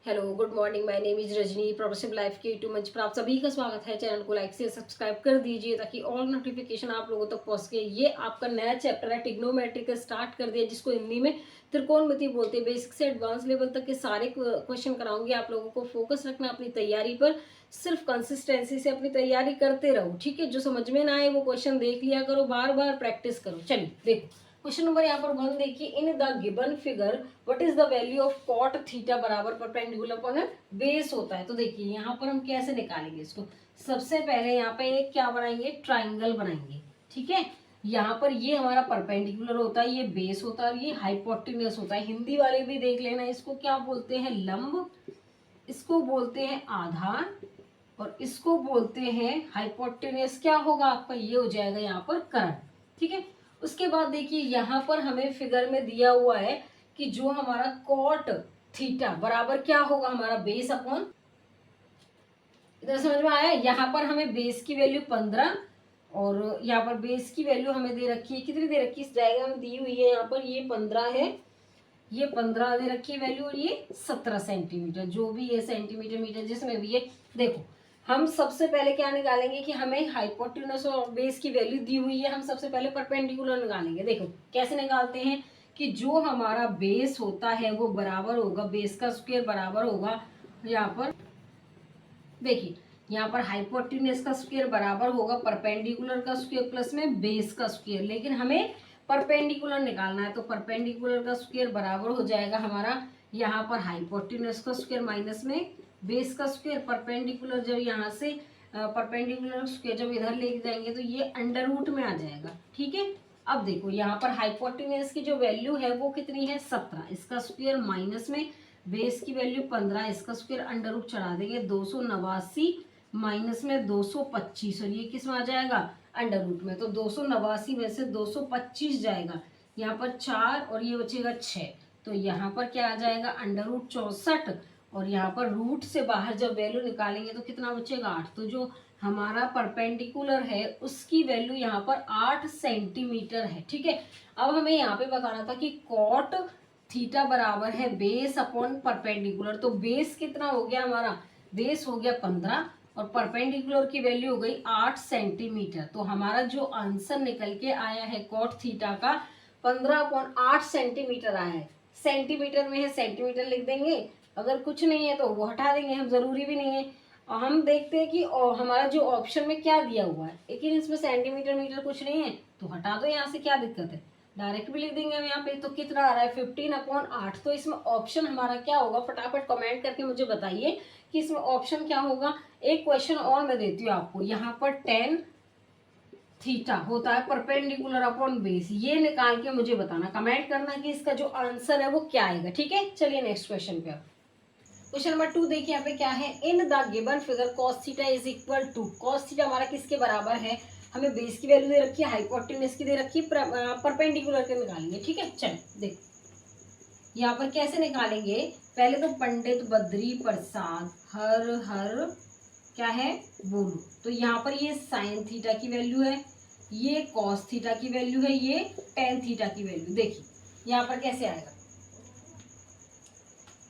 Hello good morning, my name is Rajni. Progressive life के YouTube मंच पर आप सभी का स्वागत है। चैनल को लाइक से सब्सक्राइब कर दीजिए ताकि ऑल नोटिफिकेशन आप लोगों तक पहुंच सके। ये आपका नया चैप्टर है ट्रिग्नोमेट्री का, स्टार्ट कर दिया, जिसको हिंदी में त्रिकोणमिति बोलते हैं। बेसिक से एडवांस लेवल तक के सारे क्वेश्चन कराऊंगी। आप लोगों को फोकस रखना अपनी तैयारी पर, सिर्फ कंसिस्टेंसी से अपनी तैयारी करते रहो, ठीक है। जो समझ में ना आए वो क्वेश्चन देख लिया करो, बार बार प्रैक्टिस करो। चलिए देखो क्वेश्चन नंबर यहाँ पर 1 देखिए। In the given figure what is the value of cot theta बराबर परपेंडिकुलर अपॉन बेस होता है। तो देखिए यहाँ पर हम कैसे निकालेंगे इसको। सबसे पहले यहाँ पे एक क्या बनाएंगे, ट्राइंगल बनाएंगे, ठीक है। यहाँ पर ये हमारा परपेंडिकुलर होता है, ये बेस होता है और ये हाइपोटेन्यूस होता है। हिंदी वाले भी देख लेना, इसको क्या बोलते हैं, लंब, इसको बोलते हैं आधार और इसको बोलते हैं हाइपोटेन्यूस। क्या होगा आपका, ये हो जाएगा यहाँ पर कर्ण, ठीक है। उसके बाद देखिए यहाँ पर हमें फिगर में दिया हुआ है कि जो हमारा कॉट थीटा बराबर क्या होगा, हमारा बेस अपॉन, इधर समझ में आया। यहाँ पर हमें बेस की वैल्यू 15 और यहाँ पर बेस की वैल्यू हमें दे रखी है, कितनी दे रखी है, इस डायग्राम में दी हुई है। यहाँ पर ये 15 है, ये 15 दे रखी है वैल्यू और ये 17 सेंटीमीटर, जो भी है सेंटीमीटर मीटर जिसमें भी है। देखो हम सबसे पहले क्या निकालेंगे कि हमें हाइपोटेन्यूस और बेस की वैल्यू दी हुई है, हम सबसे पहले परपेंडिकुलर निकालेंगे। देखो कैसे निकालते हैं कि जो हमारा बेस होता है वो बराबर होगा, बेस का स्क्वायर बराबर होगा, यहाँ पर देखिए यहाँ पर हाइपोटेन्यूस का स्क्वायर बराबर होगा परपेंडिकुलर का स्क्वायर प्लस में बेस का स्क्वायर। लेकिन हमें परपेंडिकुलर निकालना है, तो परपेंडिकुलर का स्क्वायर बराबर हो जाएगा हमारा यहाँ पर हाइपोटेन्यूस का स्क्वायर माइनस में बेस का स्क्वायर। परपेंडिकुलर जब यहाँ से परपेंडिकुलर स्क्वायर जब इधर लेके जाएंगे तो ये अंडर रूट में आ जाएगा, ठीक है। अब देखो यहाँ पर हाइपोटेन्यूस की जो वैल्यू है वो कितनी है, 17, इसका स्क्वायर माइनस में बेस की वैल्यू 15, इसका स्क्वायर अंडर रूट चढ़ा देंगे, 289 माइनस में 225 और ये किस में आ जाएगा, अंडर रूट में। तो 289 में से 225 जाएगा, यहाँ पर 4 और ये बचेगा 6, तो यहाँ पर क्या आ जाएगा, अंडर रूट 64 और यहाँ पर रूट से बाहर जब वैल्यू निकालेंगे तो कितना बचेगा, 8। तो जो हमारा परपेंडिकुलर है उसकी वैल्यू यहाँ पर 8 सेंटीमीटर है, ठीक है। अब हमें यहाँ पे बताना था कि कॉट थीटा बराबर है बेस अपॉन परपेंडिकुलर। तो बेस कितना हो गया हमारा, बेस हो गया 15 और परपेंडिकुलर की वैल्यू हो गई 8 सेंटीमीटर। तो हमारा जो आंसर निकल के आया है कॉट थीटा का 15/8 सेंटीमीटर आया है। सेंटीमीटर में है, सेंटीमीटर लिख देंगे, अगर कुछ नहीं है तो वो हटा देंगे, हम जरूरी भी नहीं है। और हम देखते हैं कि हमारा जो ऑप्शन में क्या दिया हुआ है, लेकिन इसमें सेंटीमीटर मीटर कुछ नहीं है तो हटा दो, यहाँ से क्या दिक्कत है, डायरेक्ट भी लिख देंगे हम यहाँ पे। तो कितना आ रहा है, 15/8। तो इसमें ऑप्शन हमारा क्या होगा, फटाफट कमेंट करके मुझे बताइए कि इसमें ऑप्शन क्या होगा। एक क्वेश्चन और मैं देती हूँ आपको, यहाँ पर tan थीटा होता है परपेंडिकुलर अपॉन बेस, ये निकाल के मुझे बताना, कमेंट करना कि इसका जो आंसर है वो क्या आएगा, ठीक है। चलिए नेक्स्ट क्वेश्चन पे। क्वेश्चन नंबर 2 देखिए यहाँ पे क्या है। In the given figure cos theta is equal to, cos theta हमारा किसके बराबर है, हमें बेस की वैल्यू दे रखी है, हाइपोटेन्यूस की दे रखी है, परपेंडिकुलर के निकालेंगे, ठीक है। चलो देखो यहाँ पर कैसे निकालेंगे। पहले तो पंडित बद्री प्रसाद हर हर क्या है बोलो, तो यहाँ पर ये साइन थीटा की वैल्यू है, ये कॉस थीटा की वैल्यू है, ये टेन थीटा की वैल्यू। देखिए यहाँ पर कैसे आएगा,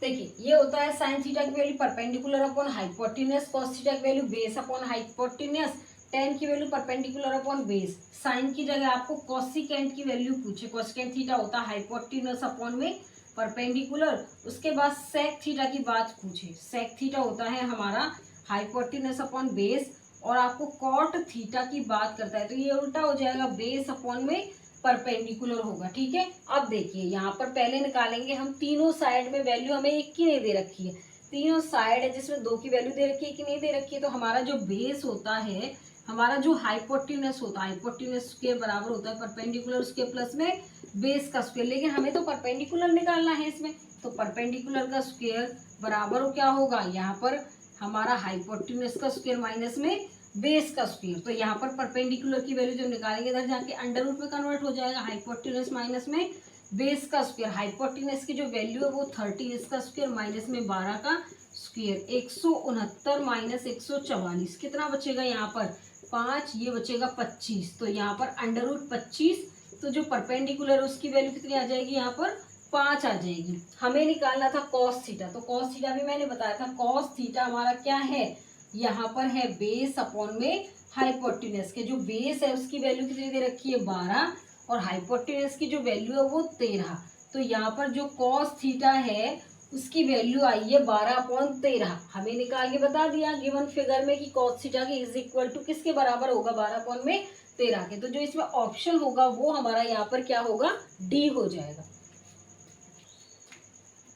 देखिए ये होता है साइन थीटा की value perpendicular upon hypotenuse, cos theta की value base upon hypotenuse, tan की value perpendicular upon base. Sine की जगह आपको कोसिकेंट की वैल्यू पूछे, कोसिकेंट थीटा होता है हाइपोटेन्यूस अपॉन में परपेंडिकुलर। उसके बाद सेक थीटा की बात पूछे, सेक थीटा होता है हमारा हाइपोटेन्यूस अपॉन बेस और आपको कॉट थीटा की बात करता है, तो ये उल्टा हो जाएगा, बेस अपॉन में परपेंडिकुलर होगा, ठीक है। अब देखिए यहाँ पर पहले निकालेंगे हम, तीनों साइड में वैल्यू हमें एक की नहीं दे रखी है, तीनों साइड है जिसमें 2 की वैल्यू दे रखी है कि नहीं दे रखी है। तो हमारा जो बेस होता है, हमारा जो हाइपोटेन्यूस होता है, हाइपोटेन्यूस के बराबर होता है परपेंडिकुलर उसके प्लस में बेस का स्क्वायर, लेकिन हमें तो परपेंडिकुलर निकालना है इसमें। तो परपेंडिकुलर का स्क्वायर बराबर क्या होगा, यहाँ पर हमारा हाइपोटेन्यूस का स्क्वायर माइनस में बेस का स्क्वायर। तो यहाँ पर परपेंडिकुलर की वैल्यू जब निकालेंगे इधर जाके अंडर रूट में कन्वर्ट हो जाएगा, हाइपोटेन्यूस माइनस में बेस का स्क्वायर। हाइपोटेन्यूस की जो वैल्यू है वो 30, इसका स्क्वायर माइनस में 12 का स्क्वायर, 169 माइनस 144 कितना बचेगा यहाँ पर 5, ये बचेगा 25। तो यहाँ पर अंडर रूट 25, तो जो परपेंडिकुलर उसकी वैल्यू कितनी आ जाएगी यहाँ पर 5 आ जाएगी। हमें निकालना था कॉस थीटा, तो कॉस थीटा भी मैंने बताया था, कॉस थीटा हमारा क्या है, यहाँ पर है बेस अपॉन में हाइपोटेन्यूज के जो बेस है उसकी वैल्यू कितनी दे रखी है 12 और हाइपोटेन्यूज की जो वैल्यू है वो 13। तो यहाँ पर जो कॉस थीटा है उसकी वैल्यू आई है 12/13। हमें निकाल के बता दिया गिवन फिगर में कि कॉस थीटा की इज इक्वल टू किसके बराबर होगा 12/13 के। तो जो इसमें ऑप्शन होगा वो हमारा यहाँ पर क्या होगा, डी हो जाएगा।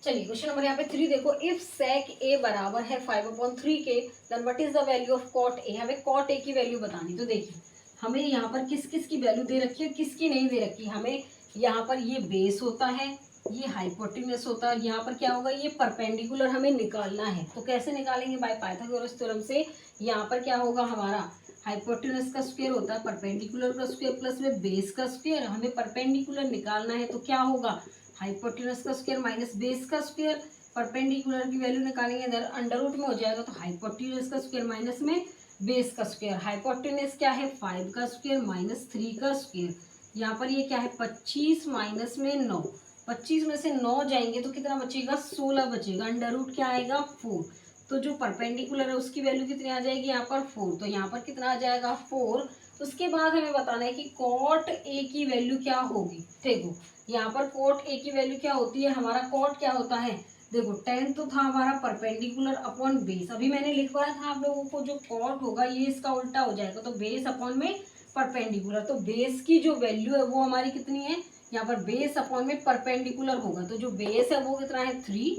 चलिए क्वेश्चन नंबर यहाँ पे 3 देखो, इफ सेक ए बराबर है 5/3 के, then what is the value of cot A. हमें कॉट ए की वैल्यू बतानी। तो देखिए हमें यहाँ पर किस किस की वैल्यू दे रखी है, किसकी नहीं दे रखी। हमें यहाँ पर ये बेस होता है, ये हाइपोटेन्यूज होता है, यहाँ पर क्या होगा, ये परपेंडिकुलर हमें निकालना है। तो कैसे निकालेंगे, बाय पाइथागोरस थ्योरम से। यहाँ पर क्या होगा हमारा हाइपोटेन्यूज का स्क्वायर होता है परपेंडिकुलर का स्क्वायर प्लस में बेस का स्क्वायर। हमें परपेंडिकुलर निकालना है तो क्या होगा, हाइपोटेन्यूज का स्क्वायर माइनस बेस का स्क्वायर। परपेंडिकुलर की वैल्यू निकालेंगे इधर अंडर रूट में हो जाएगा, तो हाइपोटेन्यूज का स्क्वायर माइनस में बेस का स्क्वायर। हाइपोटेन्यूज क्या है 5 का स्क्वायर माइनस 3 का स्क्वायर। यहाँ पर ये क्या है 25 माइनस में 9, 25 में से 9 जाएंगे तो कितना बचेगा 16 बचेगा। अंडर रूट क्या आएगा 4। तो जो परपेंडिकुलर है उसकी वैल्यू कितनी आ जाएगी यहाँ पर 4, तो यहाँ पर कितना आ जाएगा 4। उसके बाद हमें बताना है कि कॉट ए की वैल्यू क्या होगी। देखो यहाँ पर कॉट ए की वैल्यू क्या होती है, हमारा कॉट क्या होता है, देखो tan तो था हमारा परपेंडिकुलर अपॉन बेस। अभी मैंने लिखवाया था आप लोगों को जो कॉट होगा ये इसका उल्टा हो जाएगा, तो बेस अपॉन में परपेंडिकुलर। तो बेस की जो वैल्यू है वो हमारी कितनी है, यहाँ पर बेस अपॉन में परपेंडिकुलर होगा, तो जो बेस है वो कितना है 3।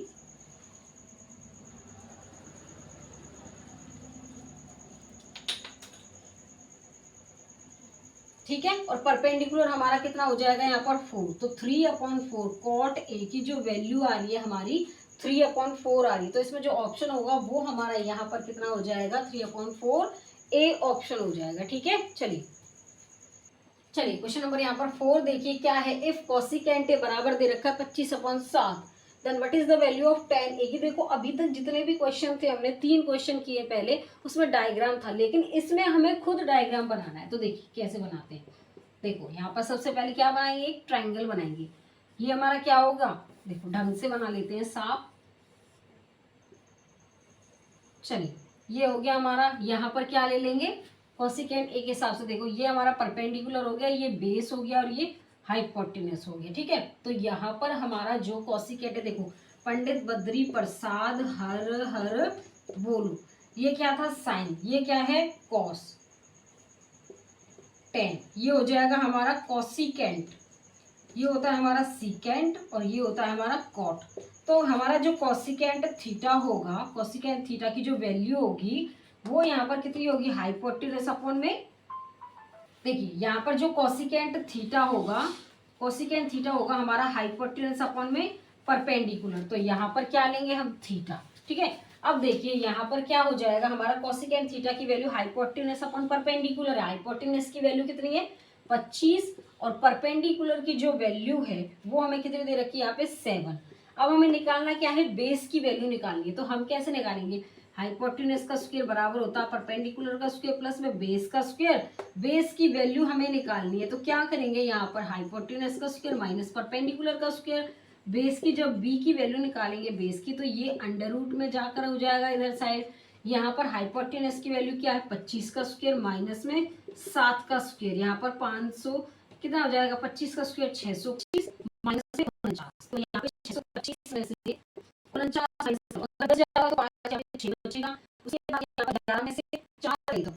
ठीक है, और परपेंडिकुलर हमारा कितना हो जाएगा यहाँ पर 4, तो 3/4 कॉट ए की जो वैल्यू आ रही है हमारी 3/4 आ रही है। तो इसमें जो ऑप्शन होगा वो हमारा यहाँ पर कितना हो जाएगा 3/4 ए ऑप्शन हो जाएगा। ठीक है, चलिए चलिए क्वेश्चन नंबर यहाँ पर 4 देखिए क्या है, इफ कोसिकेंट ए बराबर दे रखा है 25/7, then what is the value of tan A. की देखो अभी तक जितने भी क्वेश्चन थे, हमने 3 क्वेश्चन किए पहले, उसमें डायग्राम था, लेकिन इसमें हमें खुद डायग्राम बनाना है। तो देखिए कैसे बनाते हैं। देखो यहाँ पर सबसे पहले क्या बनाएंगे, एक ट्रायंगल बनाएंगे। ये हमारा क्या होगा, देखो ढंग से बना लेते हैं साफ। चलिए ये हो गया हमारा, यहाँ पर क्या ले लेंगे कोसिकेंट ए के हिसाब से। देखो ये हमारा परपेंडिकुलर हो गया, ये बेस हो गया और ये हाइपोटेन्यूज हो गया। ठीक है, तो यहाँ पर हमारा जो कोसिकेंट है, देखो पंडित बद्री प्रसाद हर हर बोलो, ये क्या था साइन, ये क्या है कॉस tan, ये हो जाएगा हमारा कोसिकेंट, ये होता है हमारा सीकेंट और ये होता है हमारा कॉट। तो हमारा जो कोसिकेंट थीटा होगा, कोसिकेंट थीटा की जो वैल्यू होगी वो यहाँ पर कितनी होगी, हाइपोटेन्यूज अपॉन में। देखिए यहाँ पर जो कोसिकेंट थीटा होगा, कोसिकेंट थीटा होगा हमारा हाइपोटेन्यूज अपॉन में परपेंडिकुलर। तो यहाँ पर क्या लेंगे हम थीटा। ठीक है, अब देखिए यहाँ पर क्या हो जाएगा, हमारा कोसिकेंट थीटा की वैल्यू हाइपोटेन्यूज अपॉन परपेंडिकुलर है। हाइपोटेन्यूज की वैल्यू कितनी है 25 और परपेंडिकुलर की जो वैल्यू है वो हमें कितनी दे रखी है यहाँ पे 7। अब हमें निकालना क्या है, बेस की वैल्यू निकालनी है। तो हम कैसे निकालेंगे, हाइपोटेन्यूज का स्क्वायर बराबर होता है परपेंडिकुलर का स्क्वायर प्लस में बेस का स्क्वायर। बेस की वैल्यू हमें निकालनी है, तो क्या करेंगे यहाँ पर हाइपोटेन्यूज का स्क्वायर माइनस परपेंडिकुलर का स्क्वायर। बेस की जब बी की वैल्यू निकालेंगे बेस की, तो ये अंडर रूट में जाकर हो जाएगा इधर साइड। यहाँ पर हाइपोटेन्यूज की वैल्यू क्या है 25 का स्क्वायर माइनस में 7 का स्क्वायर। यहाँ पर 500 कितना हो जाएगा, 25 का स्क्वायर 625 माइनस से 49, तो यहाँ पे 625 में से 49 तो 5 बचेगा। उसके बाद यहाँ पर 11 में से 4 ले दो,